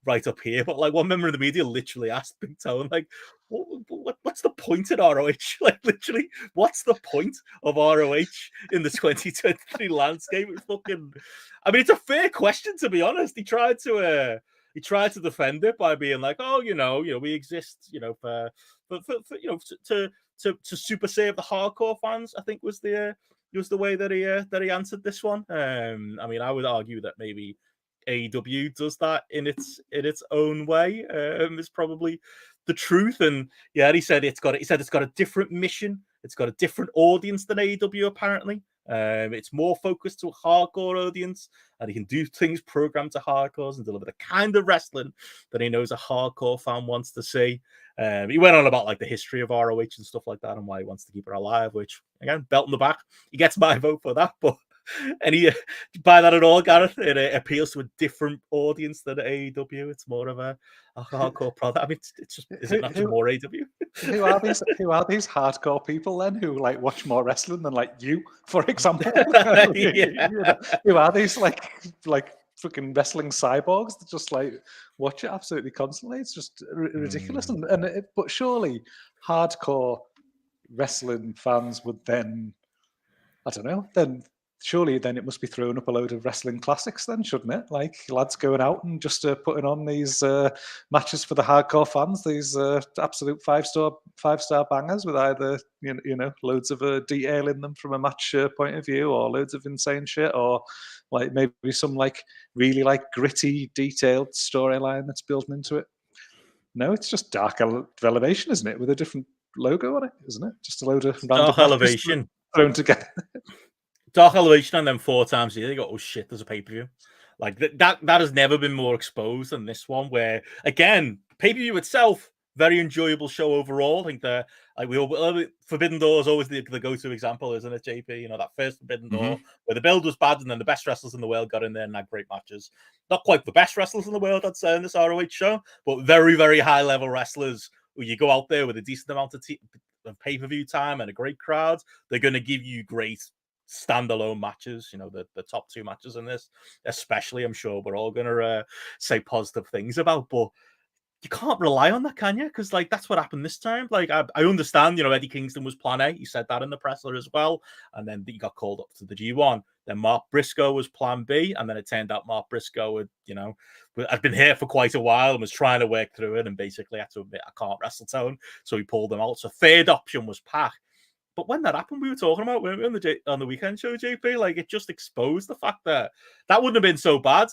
right up here. But like one member of the media literally asked Big Tone, like, what's the point in ROH? Like literally, what's the point of ROH in the 2023 landscape? It's fucking. I mean, it's a fair question, to be honest. He tried to defend it by being like, oh, we exist, for to super save the hardcore fans. I think was the way that he answered this one. I mean, I would argue that maybe AEW does that in its own way. Is probably the truth. And yeah, he said it's got a different mission. It's got a different audience than AEW apparently. It's more focused to a hardcore audience, and he can do things programmed to hardcores and deliver the kind of wrestling that he knows a hardcore fan wants to see. He went on about like the history of ROH and stuff like that and why he wants to keep it alive, which again, belt in the back. He gets my vote for that, but any buy that at all, Gareth? It appeals to a different audience than AEW. It's more of a hardcore product. I mean, it's just is it not just more AEW? Who are these hardcore people then who like watch more wrestling than like you, for example? Who are these like fucking wrestling cyborgs that just like watch it absolutely constantly? It's just ridiculous. But surely hardcore wrestling fans would then, I don't know, surely then it must be throwing up a load of wrestling classics then, shouldn't it? Like lads going out and just putting on these matches for the hardcore fans, these absolute five-star bangers with either loads of detail in them from a match point of view, or loads of insane shit, or like maybe some like really like gritty, detailed storyline that's built into it. No, it's just Dark Elevation, isn't it, with a different logo on it, isn't it? Just a load of random Dark Elevation thrown together. Dark Elevation, and then 4 times a year, they go, oh shit, there's a pay-per-view. Like that has never been more exposed than this one, where again, pay-per-view itself, very enjoyable show overall. I think Forbidden Door is always the go-to example, isn't it, JP? That first Forbidden Door where the build was bad and then the best wrestlers in the world got in there and had great matches. Not quite the best wrestlers in the world, I'd say, in this ROH show, but very, very high-level wrestlers who you go out there with a decent amount of pay-per-view time and a great crowd. They're going to give you great standalone matches, the top 2 matches in this, especially, I'm sure we're all gonna say positive things about, but you can't rely on that, can you? Because like that's what happened this time. Like I understand, Eddie Kingston was plan A. He said that in the presser as well, and then he got called up to the G1. Then Mark Briscoe was plan B, and then it turned out Mark Briscoe had been here for quite a while and was trying to work through it, and basically had to admit I can't wrestle Tone, so he pulled them out. So third option was Pac. But when that happened, we were talking about, weren't we, on the weekend show, JP? Like, it just exposed the fact that wouldn't have been so bad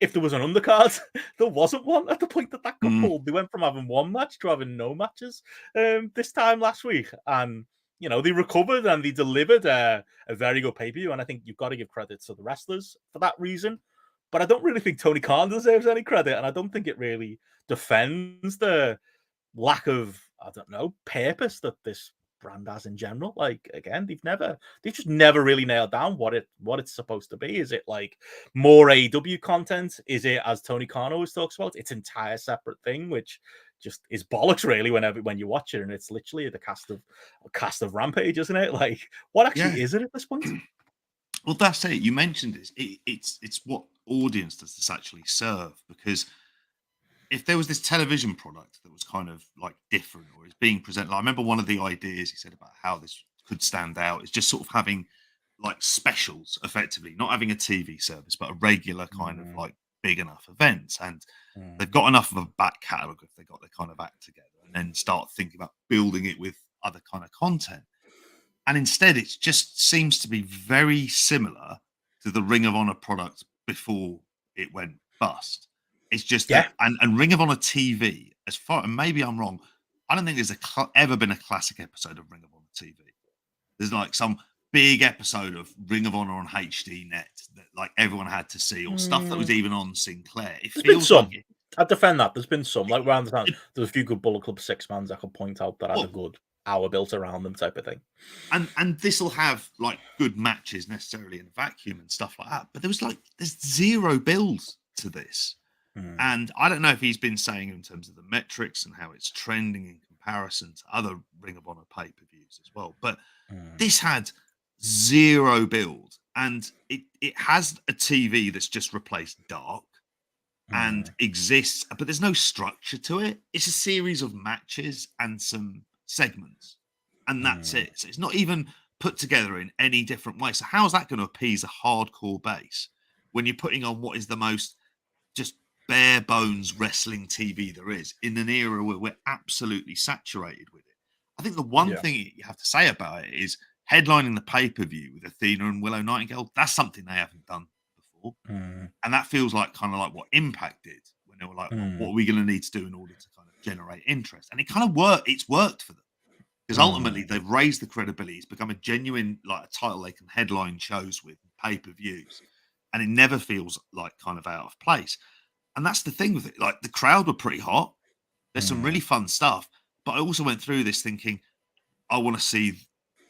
if there was an undercard. There wasn't one at the point that got pulled. They went from having 1 match to having no matches this time last week. And, they recovered and they delivered a very good pay-per-view. And I think you've got to give credit to the wrestlers for that reason. But I don't really think Tony Khan deserves any credit. And I don't think it really defends the lack of, purpose that this brand has in general. Like again, they've just never really nailed down what it's supposed to be. Is it like more AEW content? Is it, as Tony Khan always talks about, its entire separate thing, which just is bollocks really when you watch it, and it's literally the cast of Rampage, isn't it? Like what actually is it at this point? Well, that's it. You mentioned it's what audience does this actually serve? Because if there was this television product that was kind of like different, or is being presented, I remember one of the ideas he said about how this could stand out is just sort of having like specials, effectively, not having a TV service, but a regular kind of like big enough event. And they've got enough of a back catalogue if they got their kind of act together, and then start thinking about building it with other kind of content. And instead, it just seems to be very similar to the Ring of Honor product before it went bust. It's just that, and Ring of Honor TV, as far, and maybe I'm wrong, I don't think there's ever been a classic episode of Ring of Honor TV. There's like some big episode of Ring of Honor on HD Net that like everyone had to see, or stuff that was even on Sinclair. There's been some. I defend that. There's been some. Like around the time, there's a few good Bullet Club 6-mans I could point out that had a good hour built around them type of thing. And this will have like good matches necessarily in a vacuum and stuff like that. But there's zero builds to this. And I don't know if he's been saying in terms of the metrics and how it's trending in comparison to other Ring of Honor pay-per-views as well. But this had zero build, and it has a TV that's just replaced Dark. and exists, but there's no structure to it. It's a series of matches and some segments, and that's it. So it's not even put together in any different way. So how's that going to appease a hardcore base when you're putting on what is the most just bare bones wrestling TV there is in an era where we're absolutely saturated with it? I think the one thing you have to say about it is headlining the pay-per-view with Athena and Willow Nightingale. That's something they haven't done before. And that feels like kind of like what Impact did when they were like, well, what are we going to need to do in order to kind of generate interest? And it kind of worked. It's worked for them because ultimately they've raised the credibility. It's become a genuine, like a title they can headline shows with pay-per-views. And it never feels like kind of out of place. And that's the thing with it. Like the crowd were pretty hot. There's some really fun stuff. But I also went through this thinking, I want to see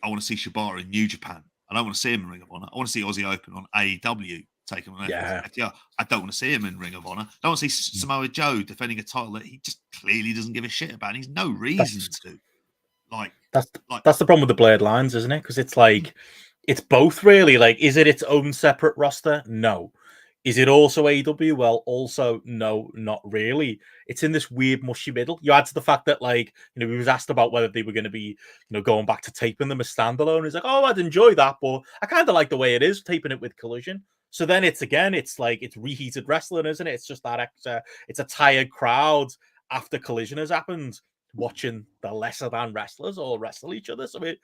Shibata in New Japan. I don't want to see him in Ring of Honor. I want to see Aussie Open on AEW taking on FTR. I don't want to see him in Ring of Honor. I don't want to see Samoa Joe defending a title that he just clearly doesn't give a shit about. And he's no reason to. That's the problem with the Blade Lines, isn't it? Because it's like it's both really. Like, is it its own separate roster? No. Is it also AEW? Well, also no, not really. It's in this weird mushy middle. You add to the fact that, like, we was asked about whether they were going to be, going back to taping them as standalone. It's like, oh, I'd enjoy that, but I kind of like the way it is taping it with Collision. So then it's like it's reheated wrestling, isn't it? It's just that extra. It's a tired crowd after Collision has happened, watching the lesser than wrestlers all wrestle each other. So it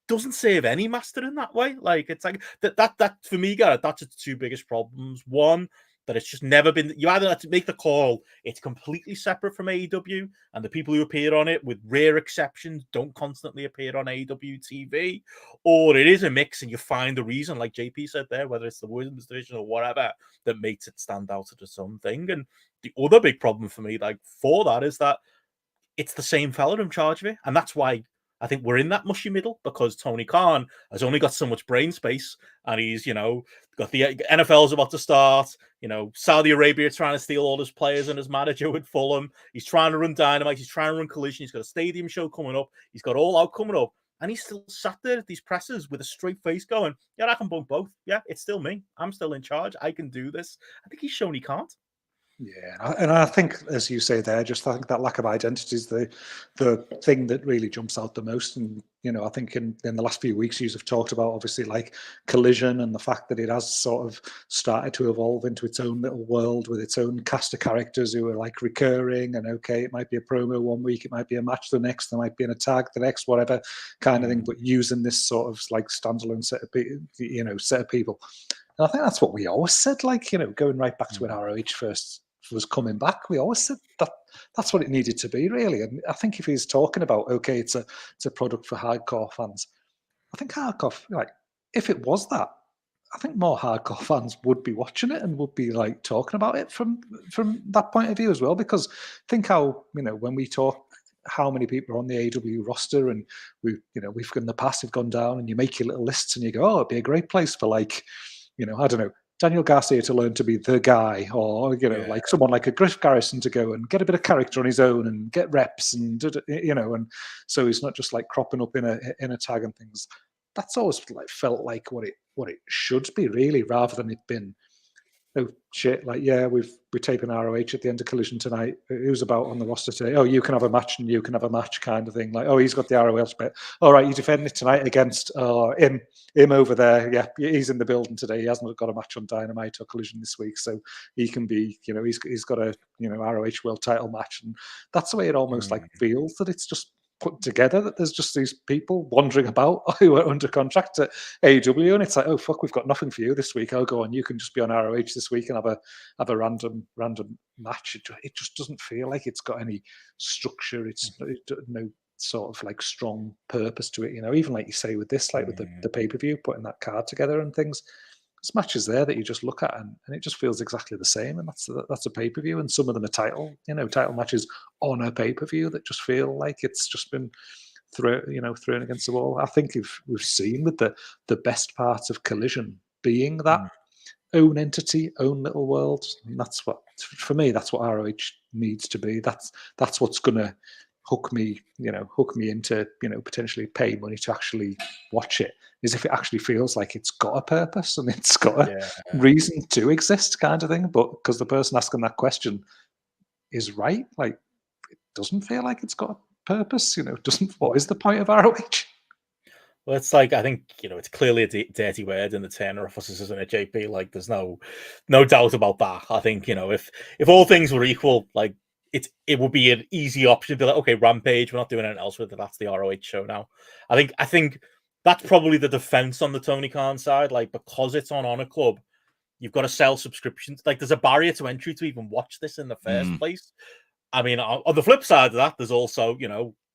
doesn't save any master in that way. Like, it's like that for me, Garrett, that's its two biggest problems. One, that it's just never been, you either have to make the call, it's completely separate from AEW, and the people who appear on it, with rare exceptions, don't constantly appear on AEW TV, or it is a mix and you find the reason, like JP said there, whether it's the women's division or whatever, that makes it stand out as something. And the other big problem for me, like, for that, is that it's the same fella in charge of it, and that's why I think we're in that mushy middle, because Tony Khan has only got so much brain space, and he's, got the NFL's about to start, Saudi Arabia trying to steal all his players and his manager with Fulham. He's trying to run Dynamite. He's trying to run Collision. He's got a stadium show coming up. He's got All Out coming up. And he's still sat there at these presses with a straight face going, yeah, I can bump both. Yeah, it's still me. I'm still in charge. I can do this. I think he's shown he can't. Yeah, and I think, as you say there, just I think that lack of identity is the thing that really jumps out the most. And I think in the last few weeks, you have talked about obviously like Collision and the fact that it has sort of started to evolve into its own little world with its own cast of characters who are like recurring. And okay, it might be a promo one week, it might be a match the next, there might be in a tag the next, whatever kind of thing. But using this sort of like standalone set of people. And I think that's what we always said. Like going right back to when ROH first was coming back, we always said that that's what it needed to be, really. And I think if he's talking about, okay, it's a product for hardcore fans, I think hardcore, like, if it was that, I think more hardcore fans would be watching it and would be like talking about it from that point of view as well. Because think how, when we talk how many people are on the AEW roster, and we've in the past have gone down, and you make your little lists and you go, oh, it'd be a great place for, like, I don't know, Daniel Garcia to learn to be the guy, or like someone like a Griff Garrison to go and get a bit of character on his own and get reps, and and so he's not just like cropping up in a tag and things. That's always like felt like what it should be, really, rather than it been, oh shit, like, yeah, we're taping ROH at the end of Collision tonight. Who's about on the roster today? Oh, you can have a match and you can have a match, kind of thing. Like, oh, he's got the ROH bit. All right, you defend it tonight against him over there. Yeah, he's in the building today. He hasn't got a match on Dynamite or Collision this week, so he can be, he's got a ROH world title match, and that's the way it almost like feels, that it's just put together, that there's just these people wandering about who are under contract at AEW, and it's like, oh fuck, we've got nothing for you this week. Oh, go on, you can just be on ROH this week and have a random match. It just doesn't feel like it's got any structure. It's no sort of like strong purpose to it. Even like you say with this, like with the pay-per-view, putting that card together and things. There's matches there that you just look at and it just feels exactly the same, and that's a pay-per-view, and some of them are title matches on a pay-per-view that just feel like it's just been thrown against the wall. I think we've seen with the best parts of Collision being that own entity, own little world, and that's what, for me, that's what ROH needs to be. That's what's gonna hook me into, potentially pay money to actually watch it, is if it actually feels like it's got a purpose and it's got a reason to exist, kind of thing. But because the person asking that question is right, like, it doesn't feel like it's got a purpose. Doesn't. What is the point of ROH? Well, it's like, I think, it's clearly a dirty word in the Turner offices, isn't it, JP? Like, there's no doubt about that. I think, if all things were equal, like, it would be an easy option to be like, okay, Rampage, we're not doing anything else with it. That's the ROH show now. I think that's probably the defense on the Tony Khan side. Like, because it's on Honor Club, you've got to sell subscriptions. Like, there's a barrier to entry to even watch this in the first place. I mean, on the flip side of that, there's also,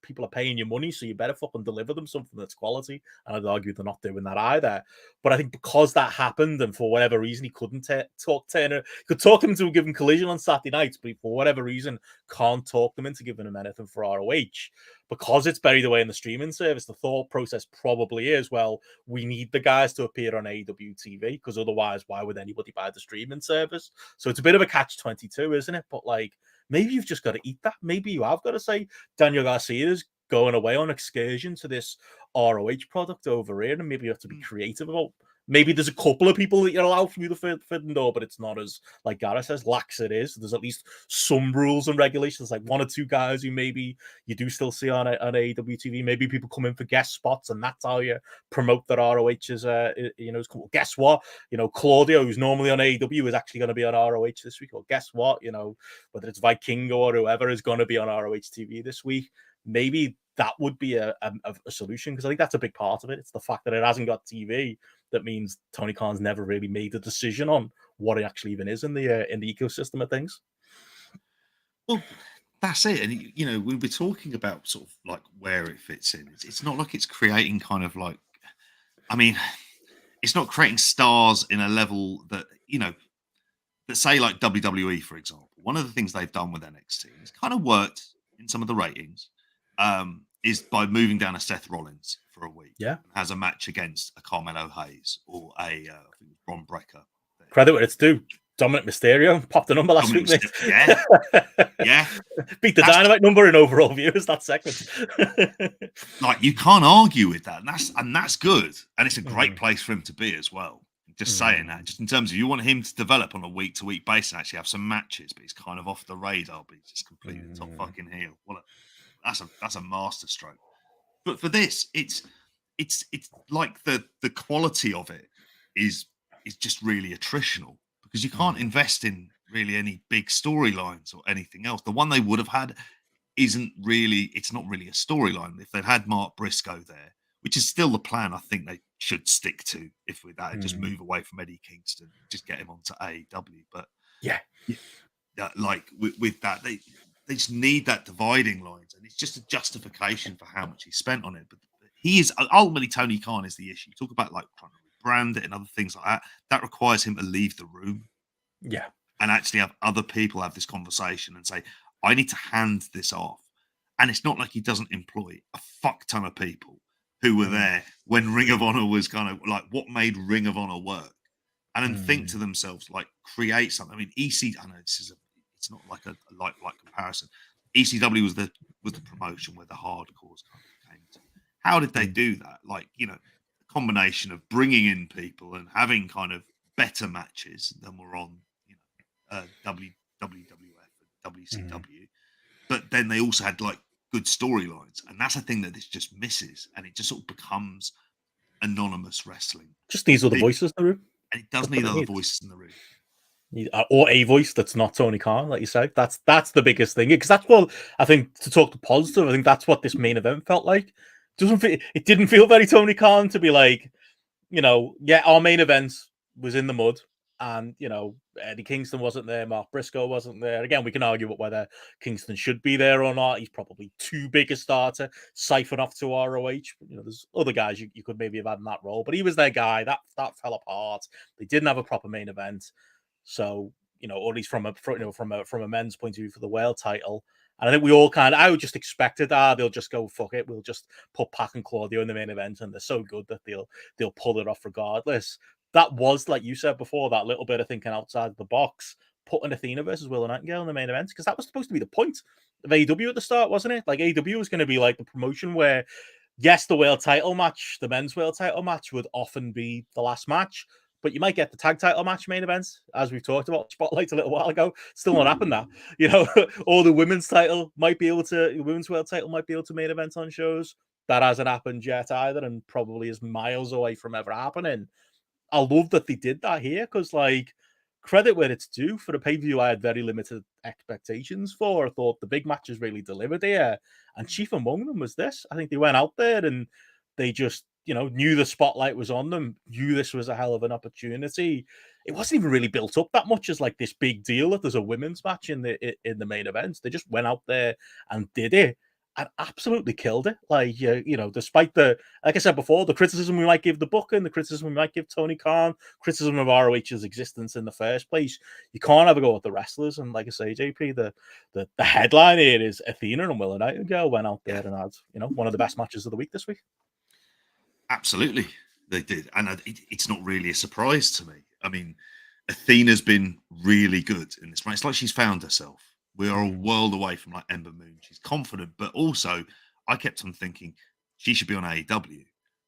people are paying you money, so you better fucking deliver them something that's quality. And I'd argue they're not doing that either. But I think because that happened, and for whatever reason, he couldn't talk Turner, he could talk him into a given Collision on Saturday nights, but for whatever reason, can't talk them into giving him anything for ROH. Because it's buried away in the streaming service, the thought process probably is, well, we need the guys to appear on AEW TV, because otherwise, why would anybody buy the streaming service? So it's a bit of a catch-22, isn't it? But, like, maybe you've just got to eat that. Maybe you have got to say Daniel Garcia's going away on excursion to this ROH product over here, and maybe you have to be creative about. Maybe there's a couple of people that you're allowed through the forbidden door, but it's not as, like Gareth says, lax it is. There's at least some rules and regulations, like one or two guys who maybe you do still see on AEW TV. Maybe people come in for guest spots, and that's how you promote that ROH is, is cool. Guess what? Claudio, who's normally on AEW, is actually going to be on ROH this week. Or guess what? Whether it's Vikingo or whoever is going to be on ROH TV this week. Maybe that would be a solution, because I think that's a big part of it. It's the fact that it hasn't got TV. That means Tony Khan's never really made a decision on what it actually even is in the ecosystem of things. Well, that's it. And, when we're talking about sort of like where it fits in, it's not like it's creating kind of like, I mean, it's not creating stars in a level that, that say like WWE, for example. One of the things they've done with NXT, it's kind of worked in some of the ratings, is by moving down a Seth Rollins for a week. Yeah. Has a match against a Carmelo Hayes or I think it was Bron Breakker. Credit where it's due. Dominic Mysterio popped the number last week, mate. Yeah. Yeah. Beat the Dynamite number in overall viewers that segment. Like, you can't argue with that. And that's good. And it's a great place for him to be as well. Just saying that. Just in terms of, you want him to develop on a week-to-week basis and actually have some matches, but he's kind of off the radar, but he's just completely the top fucking heel. That's a master stroke. But for this, it's like the quality of it is just really attritional, because you can't invest in really any big storylines or anything else. The one they would have had it's not really a storyline. If they'd had Mark Briscoe there, which is still the plan I think they should stick to, if with that, and just move away from Eddie Kingston, just get him onto AEW. But like with that, they just need that dividing lines, and it's just a justification for how much he spent on it. But he is ultimately, Tony Khan is the issue. Talk about like trying to brand it and other things like that. That requires him to leave the room, and actually have other people have this conversation and say, I need to hand this off. And it's not like he doesn't employ a fuck ton of people who were there when Ring of Honor was kind of like what made Ring of Honor work, and then think to themselves, like, create something. I mean, I know it's not like a like comparison. ECW was the promotion where the hardcores kind of came to. How did they do that? Like, a combination of bringing in people and having kind of better matches than were on, WWF and WCW. But then they also had like good storylines, and that's a thing that this just misses, and it just sort of becomes anonymous wrestling. Just needs other voices in the room, and it does need other voices in the room, or a voice that's not Tony Khan, like you said. That's the biggest thing, because that's what I think. To talk to positive, I think that's what this main event felt like. It didn't feel very Tony Khan to be like, our main event was in the mud. And, Eddie Kingston wasn't there. Mark Briscoe wasn't there. Again, we can argue about whether Kingston should be there or not. He's probably too big a star to siphon off to ROH. There's other guys you could maybe have had in that role. But he was their guy. That fell apart. They didn't have a proper main event. So, or at least from a men's point of view for the world title. And I think we all I would just expected they'll just go, fuck it. We'll just put Pac and Claudio in the main event. And they're so good that they'll pull it off regardless. That was, like you said before, that little bit of thinking outside the box, putting Athena versus Willow Nightingale in the main event, because that was supposed to be the point. of AEW at the start, wasn't it? Like AEW was going to be like the promotion where, yes, the world title match, the men's world title match would often be the last match, but you might get the tag title match main events, as we've talked about Spotlight a little while ago. Still not happened that, you know, or the women's title might be able to, the women's world title might be able to main event on shows. That hasn't happened yet either, and probably is miles away from ever happening. I love that they did that here because, like, credit where it's due. For the pay-per-view I had very limited expectations for. I thought the big matches really delivered here, and chief among them was this. I think they went out there and they just, you know, knew the spotlight was on them, knew this was a hell of an opportunity. It wasn't even really built up that much as like this big deal that there's a women's match in the main event. They just went out there and did it and absolutely killed it. Like, you know, despite the, like I said before, the criticism we might give the booking, the criticism we might give Tony Khan, criticism of ROH's existence in the first place, you can't have a go at the wrestlers. And like I say, JP, the headline here is Athena and Willow Nightingale went out there and had, you know, one of the best matches of the week this week. Absolutely, they did. And it's not really a surprise to me. I mean, Athena's been really good in this match. It's like she's found herself. We are a world away from like Ember Moon. She's confident, but also I kept on thinking she should be on AEW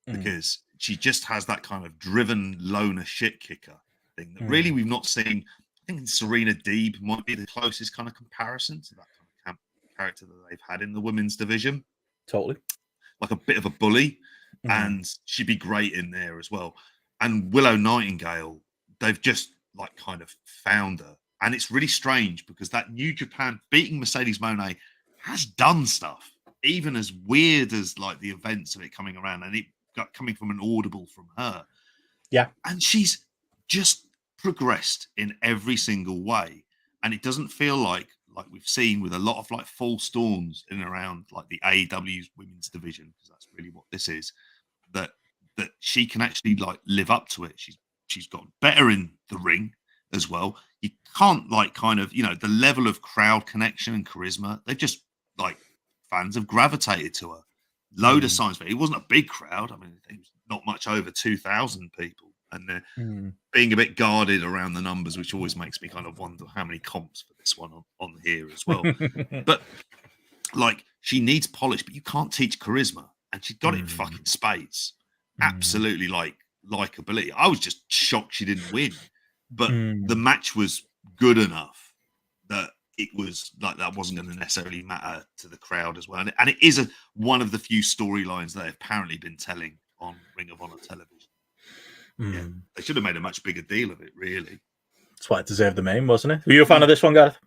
because she just has that kind of driven loner shit kicker thing that really we've not seen. I think Serena Deeb might be the closest kind of comparison to that kind of character that they've had in the women's division. Totally. Like a bit of a bully, and she'd be great in there as well. And Willow Nightingale, they've just like kind of found her. And it's really strange because that New Japan beating Mercedes Moné has done stuff, even as weird as like the events of it coming around and it got coming from an audible from her. Yeah. And she's just progressed in every single way. And it doesn't feel like we've seen with a lot of like false dawns in and around like the AEW's women's division, because that's really what this is, that she can actually like live up to it. She's got better in the ring as well. You can't like kind of, you know, the level of crowd connection and charisma, they've just like fans have gravitated to her. Load of signs for it. It wasn't a big crowd. I mean, it was not much over 2,000 people, and they're being a bit guarded around the numbers, which always makes me kind of wonder how many comps for this one on here as well. But like, she needs polish, but you can't teach charisma, and she got it in fucking spades. Absolutely like likability. I was just shocked she didn't win. But the match was good enough that it was like that wasn't going to necessarily matter to the crowd as well. And it is one of the few storylines they've apparently been telling on Ring of Honor television. Yeah, they should have made a much bigger deal of it, really. That's why it deserved the name, wasn't it? Were you a fan of this one, Gareth?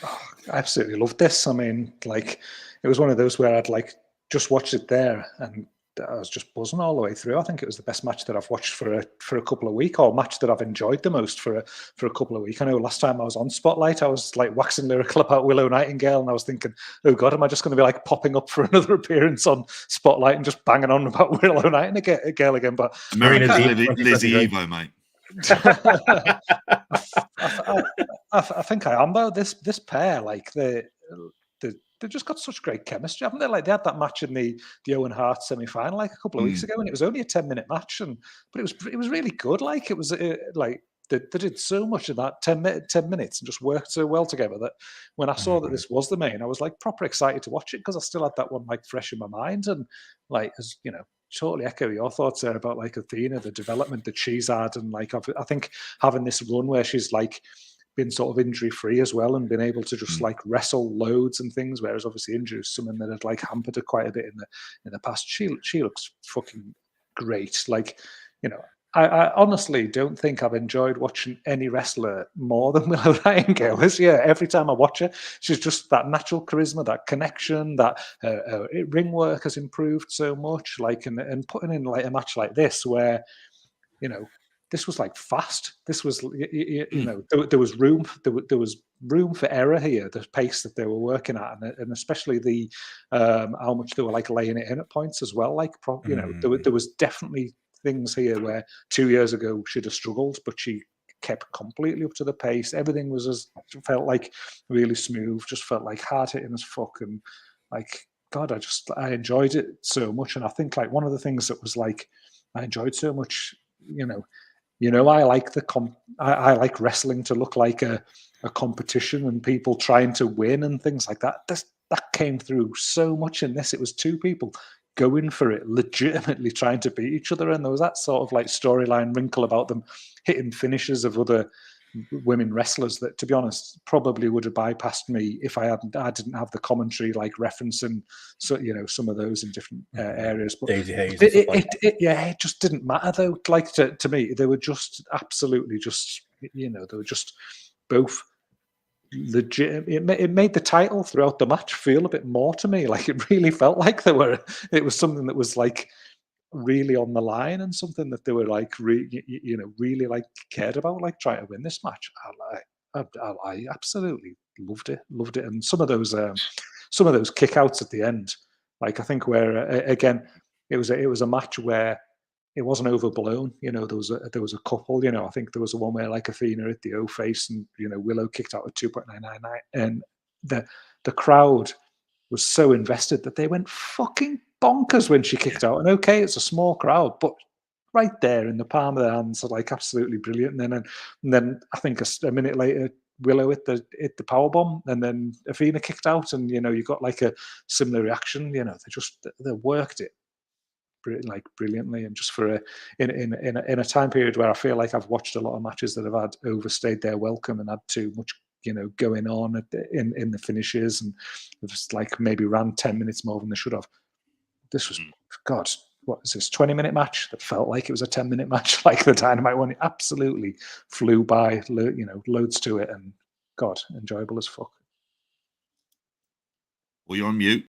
Oh, I absolutely loved this. I mean, like, it was one of those where I'd like just watched it there and I was just buzzing all the way through. I think it was the best match that I've watched for a couple of weeks, or match that I've enjoyed the most for a couple of weeks. I know last time I was on Spotlight, I was like waxing lyrical about Willow Nightingale, and I was thinking, oh God, am I just going to be like popping up for another appearance on Spotlight and just banging on about Willow Nightingale again? But America's Lizzie Evo, mate. I think I am though. This pair, like they've just got such great chemistry, haven't they? Like they had that match in the Owen Hart semi-final like a couple of weeks ago, and it was only a 10-minute match, but it was really good. Like it was like they did so much of that 10 minutes and just worked so well together that when I saw that this was the main, I was like proper excited to watch it because I still had that one like fresh in my mind. And like, as you know, totally echo your thoughts there about like Athena, the development that she's had, and like I think having this run where she's like been sort of injury free as well and been able to just like wrestle loads and things, whereas obviously injury is something that had like hampered her quite a bit in the past. She looks fucking great. Like, you know, I honestly don't think I've enjoyed watching any wrestler more than Willow Nightingale this year. Every time I watch her, she's just that natural charisma, that connection, that ring work has improved so much. Like, and putting in like a match like this where, you know, this was like fast. This was, you know, there was room. There was room for error here. The pace that they were working at, and especially the how much they were like laying it in at points as well. Like, you know, there was definitely things here where 2 years ago she'd have struggled, but she kept completely up to the pace. Everything was felt like really smooth. Just felt like hard hitting as fuck, and like God, I enjoyed it so much. And I think like one of the things that was like I enjoyed so much, you know, I like I like wrestling to look like a competition and people trying to win and things like that. that came through so much in this. It was two people going for it, legitimately trying to beat each other, and there was that sort of like storyline wrinkle about them hitting finishes of other women wrestlers that, to be honest, probably would have bypassed me if I didn't have the commentary like referencing, so some of those in different areas. But Daisy Hayes. it just didn't matter though. Like to me, they were just absolutely just they were just both legit. It made the title throughout the match feel a bit more to me. Like it really felt like it was something that was like really on the line and something that they were like really like cared about, like trying to win this match. I absolutely loved it, and some of those kickouts at the end, like I think where again it was a match where it wasn't overblown. There was a couple. I think there was a one where like Athena hit the O face and Willow kicked out at 2.999, and the crowd was so invested that they went fucking bonkers when she kicked out. And okay, it's a small crowd, but right there in the palm of their hands, are like absolutely brilliant. And then I think a minute later, Willow hit the power bomb, and then Athena kicked out, and you got like a similar reaction. They worked it like brilliantly, and just for in a time period where I feel like I've watched a lot of matches that have had overstayed their welcome and had too much going on in the finishes, and just like maybe ran 10 minutes more than they should have. This was, God, what is this, 20-minute match that felt like it was a 10-minute match, like the Dynamite one. It absolutely flew by, loads to it, and God, enjoyable as fuck. Well, you're on mute.